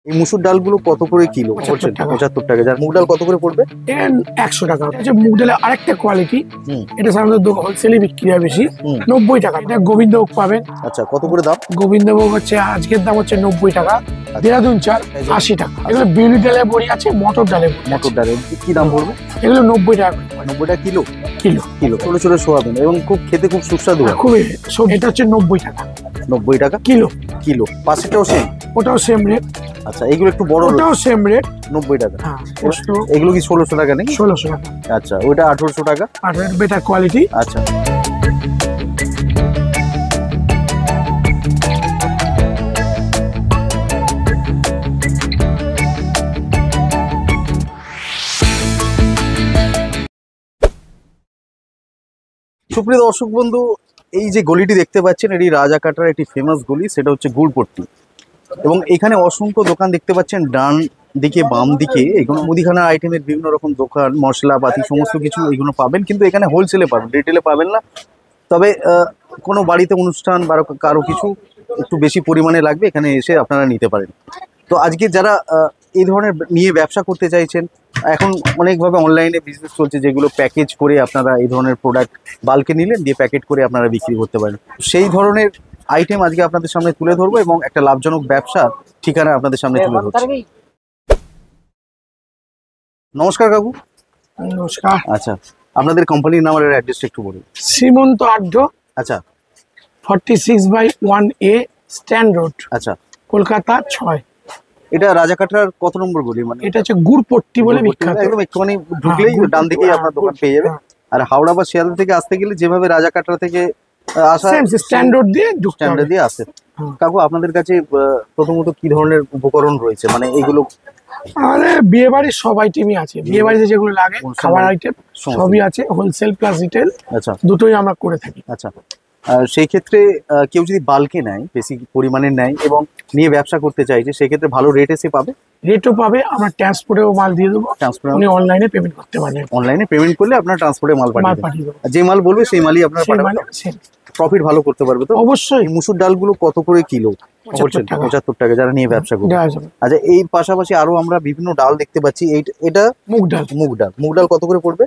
এই মুসুর ডালগুলো কত করে কিলো? 75 টাকা। যার মুগ ডাল কত করে পড়বে? 100 টাকা। মুগ ডালের আরেকটা কোয়ালিটি, এটা সাধারণত হোলসেলে বিক্রি হয় বেশি, 90 টাকা। এটা গোবিন্দভোগ পাবেন। আচ্ছা, কত করে দাম? গোবিন্দভোগ হচ্ছে আজকের দাম হচ্ছে 90 টাকা। দেরাদুন চাল 80 টাকা। এগুলো বিউলি ডালের বড়ি আছে, মটর ডালের কি দাম পড়বে? এগুলো 90 টাকা। 90 টাকা কিলো? কিলো কিলো ছোট ছোট সোয়াবিন, এবং খেতে খুব সুস্বাদু। খুবই এটা হচ্ছে 90 টাকা। 90 টাকা কিলো। কিলো পাশেটাও সেম? ওটাও সেম রেট। আচ্ছা, এগুলো একটু বড়, ওটাও সেম রেট 90 টাকা। হ্যাঁ, এগুলো কি 1600 টাকা নাকি? 1600 টাকা। আচ্ছা, ওইটা 1800 টাকা। আর বেটার কোয়ালিটি। আচ্ছা, সুপ্রিয় দর্শক বন্ধু, এই যে গলিটি দেখতে পাচ্ছেন এটি রাজাকাটার একটি ফেমাস গলি, সেটা হচ্ছে গুড়পট্টি। এবং এখানে অসংখ্য দোকান দেখতে পাচ্ছেন, ডান দিকে বাম দিকে এগুলো মুদিখানা আইটেমের বিভিন্ন রকম দোকান, মশলাপাতি সমস্ত কিছু এগুলো পাবেন, কিন্তু এখানে হোলসেলে পাবেন, রিটেলে পাবেন না। তবে কোনো বাড়িতে অনুষ্ঠান বা কারো কিছু একটু বেশি পরিমাণে লাগবে, এখানে এসে আপনারা নিতে পারেন। তো আজকে যারা এই ধরনের নিয়ে ব্যবসা করতে চাইছেন, এখন অনেকভাবে অনলাইনে বিজনেস চলছে, যেগুলো প্যাকেজ করে আপনারা এই ধরনের প্রোডাক্ট বাল্কে নিলেন, দিয়ে প্যাকেট করে আপনারা বিক্রি করতে পারেন। সেই ধরনের আইটেম আজকে আপনাদের সামনে তুলে ধরবো, এবং একটা লাভজনক ব্যবসা ঠিকানা আপনাদের সামনে তুলে ধরছি। নমস্কার কাকু। নমস্কার। আচ্ছা, আপনাদের কোম্পানির নাম আর অ্যাড্রেসটা একটু বলুন। শ্রীমন্ত আড্ড। আচ্ছা, 46/1A স্ট্যান্ড রোড। আচ্ছা, কলকাতা 6। এটা রাজাকাটার কত নম্বর গলি? মানে এটা হচ্ছে গুড়পট্টি বলে বিখ্যাত। একদম একটুখানি ঢুকলেই ডান দিকেই আপনার দোকান পেয়ে যাবে। আর হাওড়া বা শিয়ালদা থেকে আসতে গেলে যেভাবে রাজাকাটা থেকে আসা, স্ট্যান্ড রোড দিয়ে স্ট্যান্ডে দিয়ে আসে। কাকু, আপনাদের কাছে প্রথমত কি ধরনের উপকরণ রয়েছে? মানে এগুলো আমাদের বিয়ে বাড়ির সব আইটেমই আছে, বিয়ে বাড়িতে যেগুলো লাগে খাবার আইটেম সবই আছে, হোলসেল প্লাস রিটেল। আচ্ছা, দুটোই আমরা করে থাকি। আচ্ছা, সেই ক্ষেত্রে কেউ যদি বাল্কে নেয়, বেশি পরিমাণে নেয় এবং নিয়ে ব্যবসা করতে চাইছে, সেক্ষেত্রে ভালো রেট এসে পাবে? রেটও পাবে, আমরা ট্রান্সপোর্টেও মাল দিয়ে দেবো। উনি অনলাইনে পেমেন্ট করতে পারবেন। অনলাইনে পেমেন্ট করলে আপনার ট্রান্সপোর্টে মাল পাঠিয়ে দেবো। যে মাল বলবে সেই মালই আপনার পাঠাবেন। প্রফিট ভালো করতে পারবে তো? অবশ্যই। মুসুর ডালগুলো কত করে কিলো? 75 টাকা, যারা নিয়ে ব্যবসা করবে। আচ্ছা, এই পাশাপাশি আরো আমরা বিভিন্ন ডাল দেখতে পাচ্ছি। এটা মুগ ডাল। মুগ ডাল কত করে পড়বে?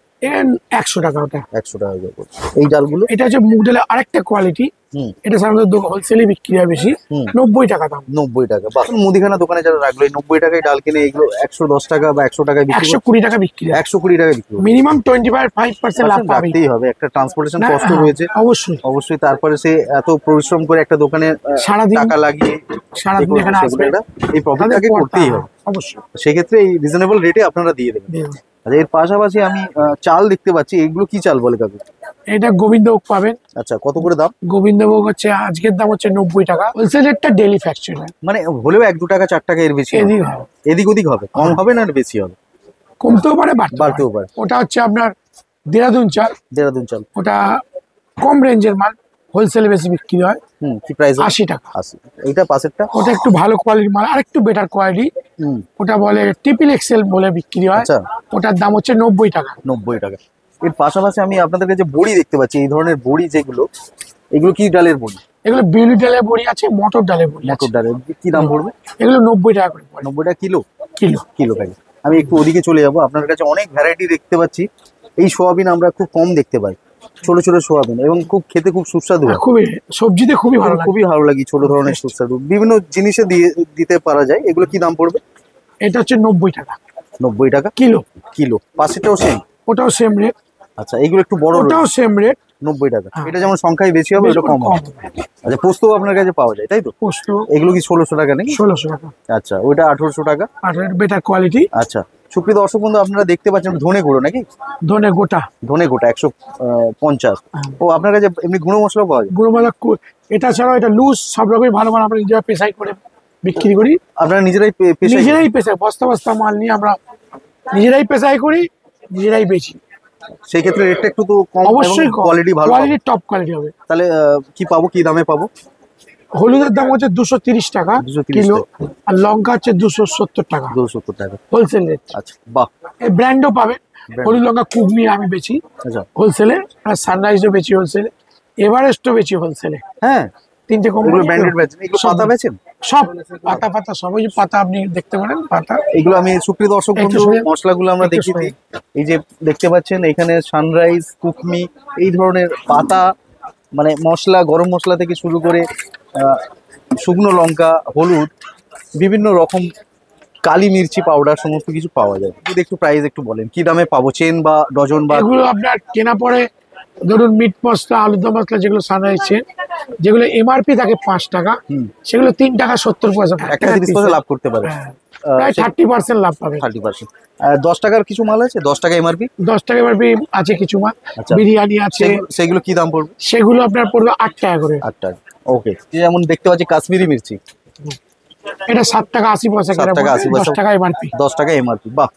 100 টাকা। ওটা 100 টাকা করে পড়বে। এই ডালগুলো? এটা হচ্ছে মুগ ডালের আরেকটা কোয়ালিটি, এটা সাধারণত হোলসেলে বিক্রি হয় বেশি, 90 টাকা দাম। 90 টাকা। বা মুদিখানা দোকানে যারা রাখলো, 90 টাকায় ডাল কিনে এগুলো 110 টাকা বা 100 টাকায় বিক্রি, 120 টাকা বিক্রি, 120 টাকা বিক্রি। মিনিমাম 25% লাভ রাখতেই হবে, একটা ট্রান্সপোর্টেশন কষ্ট রয়েছে। অবশ্যই অবশ্যই। তারপরে সে এত পরিশ্রম করে একটা দোকানে সারাদিন টাকা লাগিয়ে সারাদিন এখানে আসবে, এই প্রফিটটাকে করতেই হবে। অবশ্যই। সেক্ষেত্রে এই রিজনেবল রেটে আপনারা দিয়ে দেবেন। আচ্ছা, এর পাশাপাশি আমি চাল দেখতে পাচ্ছি, এগুলো কি চাল বলে কাকু? এটা গোবিন্দভোগ পাবেন। আচ্ছা, কত করে দাম? গোবিন্দভোগ হচ্ছে আজকের দাম হচ্ছে 90 টাকা। হোলসেল রেটটা ডেইলি ফ্যাকচার, মানে হলেও 1-2 টাকা 4 টাকা এর বেশি এদিক ওদিক হবে, কম হবে না বেশি হবে? কমতেও পারে বাড়তেও পারে। ওটা হচ্ছে আপনার দেরাদুন চাল। ওটা কম রেঞ্জের মাল, হোলসেলে বেশি বিক্রি হয়। কি প্রাইস? 80 টাকা। এইটা পাশেরটা? ওটা একটু ভালো কোয়ালিটির মাল, আর একটু বেটার কোয়ালিটি। ওটা বলে ট্রিপল এক্সেল বলে বিক্রি হয়। ওটার দাম হচ্ছে 90 টাকা। 90 টাকা। এর পাশাপাশি আমি আপনাদের কাছে বড়ি দেখতে পাচ্ছি, এই ধরনের বড়ি যেগুলো, এগুলো কি ডালের বড়ি? এগুলো বিউলি ডালের বড়ি আছে, মটর ডালের বড়ি। মটর ডালের কি দাম পড়বে? এগুলো 90 টাকা করে পড়ে। 90 টাকা কিলো? Kilo kilo packet. আমি একটু ওদিকে চলে যাবো, আপনার কাছে অনেক ভ্যারাইটি দেখতে পাচ্ছি। এই সোয়াবিন আমরা খুব কম দেখতে পাই, ছোট ছোট সোয়াবিন, এবং খেতে খুব সুস্বাদু। খুবই সবজিতে খুবই ভালো লাগে, ছোট ধরনের সুস্বাদু বিভিন্ন জিনিসে দিতে পারা যায়। এগুলো কি দাম পড়বে? এটা হচ্ছে 90 টাকা। 90 টাকা কিলো। কিলো পাশেটাও সেম? ওটাও সেম রেট। আচ্ছা, এগুলো একটু বড়, ওটাও সেম রেট 90 টাকা। এটা যেমন সংখ্যায় বেশি হবে, এটা কম হবে। আচ্ছা, পোস্ত আপনার কাছে পাওয়া যায় তাই তো? পোস্ত এগুলো কি 1600 টাকা নাকি? 1600 টাকা। আচ্ছা, ওইটা 1800 টাকা। আর বেটার কোয়ালিটি। আচ্ছা, সুপ্রিয় দর্শক বন্ধু, আপনারা দেখতে পাচ্ছেন ধনে গুঁড়ো নাকি? ধনে গোটা 150। ও, আপনার কাছে এমনি গুঁড়ো মশলা পাওয়া যায়? গুঁড়ো মশলা এটা ছাড়াও এটা লুজ, সব রকমই ভালো মাল আমরা নিজেরা পেশাই করে বিক্রি করি। আপনারা নিজেরাই পেশাই, বস্তা বস্তা মাল নিয়ে আমরা নিজেরাই পেশাই করি, নিজেরাই বেচি। সেই ক্ষেত্রে রেটটা একটু তো কম, অবশ্যই কোয়ালিটি ভালো, কোয়ালিটি টপ কোয়ালিটি হবে। তাহলে কি পাবো, কি দামে পাবো? হলুদের দাম হচ্ছে 230 টাকা কিলো, আর লঙ্কা হচ্ছে 270 টাকা। 270 টাকা হোলসেল রেট। আচ্ছা, বাহ। এই ব্র্যান্ডও পাবেন, হলুদ লঙ্কা কুগনি আমি বেচি হোলসেলে, আর সানরাইজও বেচি হোলসেলে, এভারেস্টও বেচি হোলসেলে। হ্যাঁ, 3টে কোম্পানি ব্র্যান্ডেড বেচেন। এগুলো পাতা বেচেন? সব পাতা পাতা সব ওই যে পাতা আপনি দেখতে পারেন পাতা। এগুলো আমি সুপ্রিয় দর্শক বন্ধু মশলাগুলো আমরা একটু দেখিয়ে দিই। এই যে দেখতে পাচ্ছেন এখানে সানরাইজ, কুকমি এই ধরনের পাতা, মানে মশলা, গরম মশলা থেকে শুরু করে শুকনো লঙ্কা, হলুদ, বিভিন্ন রকম কালি মির্চি পাউডার সমস্ত কিছু পাওয়া যায়। যদি একটু প্রাইস একটু বলেন কি দামে পাবো, চেন বা ডজন বা? এগুলো আপনার কেনা পড়ে ধরুন মিট মশলা, আলুদম মশলা যেগুলো সানরাইজ যেগুলো এমআরপি থাকে 5 টাকা, সেগুলো 3 টাকা 70 পয়সা, একটা 30% লাভ করতে পারে। প্রায় 30% লাভ পাবে। 30%। 10 টাকার কিছু মাল আছে, 10 টাকা এমআরপি? 10 টাকা এমআরপি আছে কিছু মাল। বিরিয়ানি আছে, সেগুলো কি দাম পড়বে? সেগুলো আপনার পড়বে 8 টাকা করে। 8 টাকা, ওকে। যেমন দেখতে পাচ্ছি কাশ্মীরি মির্চি, এটা 7 টাকা 80 পয়সা, 7 টাকা 80 পয়সা, 10 টাকা এমআরপি। 10 টাকা এমআরপি, বাহ।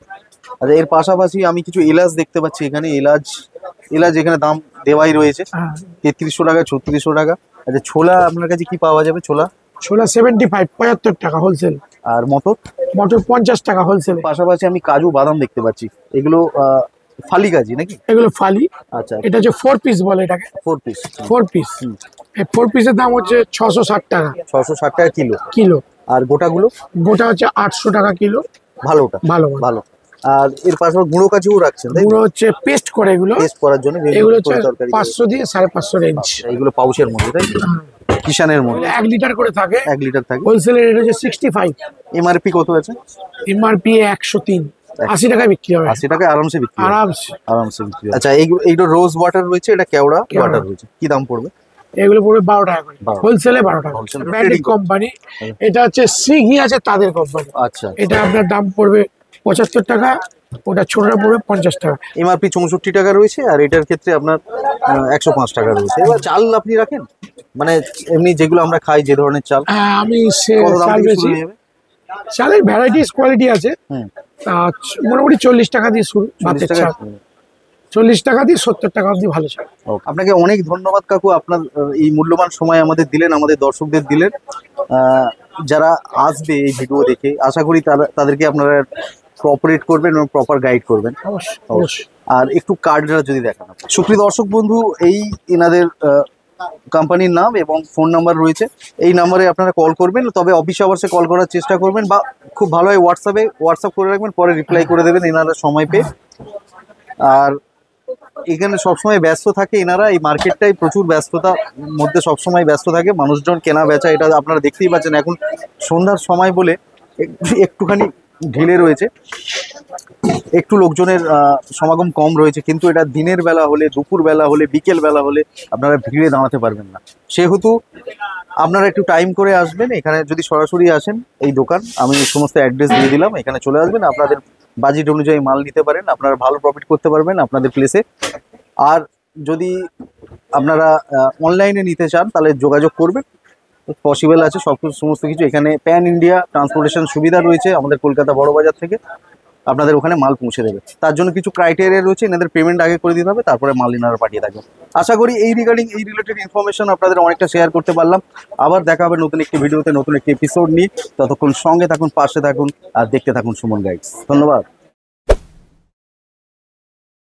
আচ্ছা, এর পাশাপাশি আমি কিছু এলাচ দেখতে পাচ্ছি এখানে। এলাচ এখানে দাম দেওয়াই রয়েছে, 3300 টাকা, 3600 টাকা। আচ্ছা, ছোলা আপনার কাছে কি পাওয়া যাবে? ছোলা 75 টাকা হোলসেল। আর মটর 50 টাকা হোলসেল। পাশাপাশি আমি কাজু বাদাম দেখতে পাচ্ছি, এগুলো ফালি কাজি নাকি? এগুলো ফালি। আচ্ছা, এটা হচ্ছে 4 পিস বলে এটাকে। 4 পিস। 4 পিস, এই 4 পিসের দাম হচ্ছে 660 টাকা। 660 টাকা কিলো। আর গোটাগুলো? গোটা হচ্ছে 800 টাকা কিলো। ভালোটা? ভালো। আর এর পাশাপাশি গুঁড়ো কাজুও রাখছেন? গুঁড়ো হচ্ছে পেস্ট করে, এগুলো পেস্ট করার জন্য। এগুলো হচ্ছে 500 দিয়ে 550 রেঞ্জ। এগুলো পাউচের মধ্যে, তাই তো? কিষানের মধ্যে 1 লিটার করে থাকে। 1 লিটার থাকে। হোলসেলের রেট হচ্ছে 65। এমআরপি কত আছে? এমআরপি 103, 80 টাকায় বিক্রি হবে। 80 টাকায় আরামসে বিক্রি হবে। আরামসে বিক্রি হবে। আচ্ছা, এইগুলো রোজ ওয়াটার রয়েছে, এটা কেওড়া ওয়াটার রয়েছে, কি দাম পড়বে? এগুলো পড়বে 12 টাকা করে হোলসেলে। 12 টাকা ব্র্যান্ডেড কোম্পানি। এটা হচ্ছে সিগি আছে তাদের কোম্পানি। আচ্ছা, এটা আপনার দাম পড়বে 75 টাকা, ওটা ছোটটা পড়বে 50 টাকা। এমআরপি 64 টাকা রয়েছে, আর এটার ক্ষেত্রে আপনার 105 টাকা রয়েছে। এবার চাল আপনি রাখেন, মানে এমনি যেগুলো আমরা খাই, যে ধরনের চাল? হ্যাঁ, আমি কত দাম চাল থেকে বেশি। শুরু হয়ে যাবে? চালের ভ্যারাইটিস কোয়ালিটি আছে। মোটামুটি 40 টাকা দিয়ে শুরু। 40 টাকা। 40 টাকা দিয়ে 70 টাকা অবধি ভালো চাল। আপনাকে অনেক ধন্যবাদ কাকু, আপনার এই মূল্যবান সময় আমাদের দিলেন, আমাদের দর্শকদের দিলেন। যারা আসবে এই ভিডিও দেখে, আশা করি তাদেরকে আপনারা কোঅপারেট করবেন এবং প্রপার গাইড করবেন। অবশ্যই। আর একটু কার্ডটা যদি দেখান। সুপ্রিয় দর্শক বন্ধু, এই এনাদের কোম্পানির নাম এবং ফোন নাম্বার রয়েছে। এই নাম্বারে আপনারা কল করবেন, তবে অফিস আওয়ার্সে কল করার চেষ্টা করবেন, বা খুব ভালো হয় হোয়াটসঅ্যাপ করে রাখবেন, পরে রিপ্লাই করে দেবেন এনারা সময় পেয়ে। আর এখানে সবসময় ব্যস্ত থাকে এনারা, এই মার্কেটটাই প্রচুর ব্যস্ততার মধ্যে সবসময় ব্যস্ত থাকে, মানুষজন কেনা বেচা, এটা আপনারা দেখতেই পাচ্ছেন। এখন সন্ধ্যার সময় বলে একটুখানি ঢিলে রয়েছে, একটু লোকজনের সমাগম কম রয়েছে, কিন্তু এটা দিনের বেলা হলে, দুপুর বেলা হলে, বিকেল বেলা হলে আপনারা ভিড়ে দাঁড়াতে পারবেন না। সেহেতু আপনারা একটু টাইম করে আসবেন। এখানে যদি সরাসরি আসেন, এই দোকান আমি সমস্ত অ্যাড্রেস দিয়ে দিলাম, এখানে চলে আসবেন, আপনাদের বাজেট অনুযায়ী মাল নিতে পারেন, আপনারা ভালো প্রফিট করতে পারবেন আপনাদের প্লেসে। আর যদি আপনারা অনলাইনে নিতে চান, তাহলে যোগাযোগ করবেন, পসিবল আছে সমস্ত কিছু। এখানে প্যান ইন্ডিয়া ট্রান্সপোর্টেশন সুবিধা রয়েছে আমাদের কলকাতা বড় বাজার থেকে, আপনাদের ওখানে মাল পৌঁছে দেবে। তার জন্য কিছু ক্রাইটেরিয়া রয়েছে, এনাদের পেমেন্ট আগে করে দিতে হবে, তারপরে মাল এনারা পাঠিয়ে থাকবেন। আশা করি এই রিলেটেড ইনফরমেশন আপনাদের অনেকটা শেয়ার করতে পারলাম। আবার দেখা হবে নতুন একটি ভিডিওতে, নতুন একটি এপিসোড নিয়ে। ততক্ষণ সঙ্গে থাকুন, পাশে থাকুন, আর দেখতে থাকুন সুমন গাইডস। ধন্যবাদ।